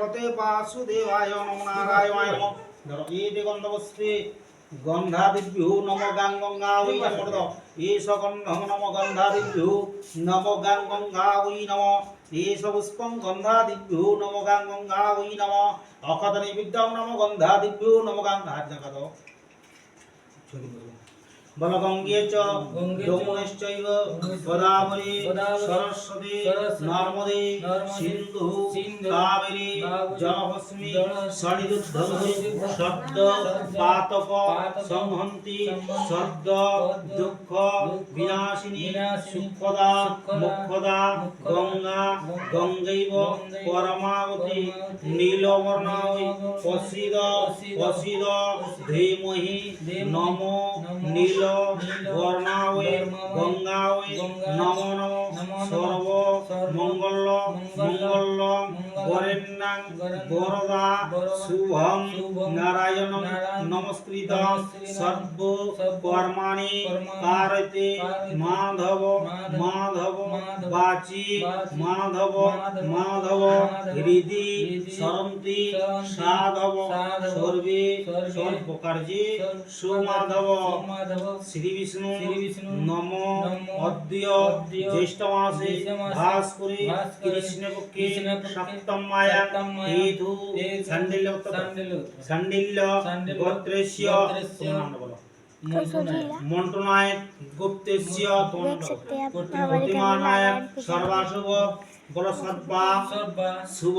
ভগবতে বাসুদেবায় নমো নারায়ণায় নমঃ ধরো এই গন্ধবস্ত্রে গন্ধাদিভ্যো নম গাং গঙ্গা ওই নমঃ এষ গন্ধং নম গন্ধাদিভ্যো নম গাং গঙ্গা ওই নমঃ এষ পুষ্পং গন্ধাদিভ্যো নম গাং গঙ্গা ওই নমঃ অকদনি বিদ্যাং নম গন্ধাদিভ্যো নম গাং ধার্যগত বলগঙ্গে চ যমুনেশ্চৈব গোদাবরী সরস্বতী নর্মদে সিন্ধু কাবেরী জলহস্মি ষড়িযুদ্ধং শব্দ পাতক সংহন্তি শব্দ দুঃখ বিনাশিনী সুখদা মুখদা গঙ্গা গঙ্গৈব পরমাবতী নীলবর্ণায় প্রসিদ প্রসিদ ধীমহি নমো নীল বর্ণায় গঙ্গায় নমো নমো সর্ব মঙ্গল মঙ্গল বরেণ্যং বরদা শুভং নারায়ণং নমস্কৃতং সর্ব কর্মাণি কারতে মাধব মাধব বাচি মাধব মাধব হৃদি সরন্তি সাধব সর্বে সর্বকার্যে সুমাধব শ্রী বিষ্ণু নম অদ্য জ্যৈষ্ঠ মাসে ভাস্করে কৃষ্ণপক্ষে সপ্তম্যায়াং হেতু শাণ্ডিল্য গোত্রস্য মন্ত্রণায় গুপ্তস্য প্রতিমানায় সর্বাশুভ বল সর্বা শুভ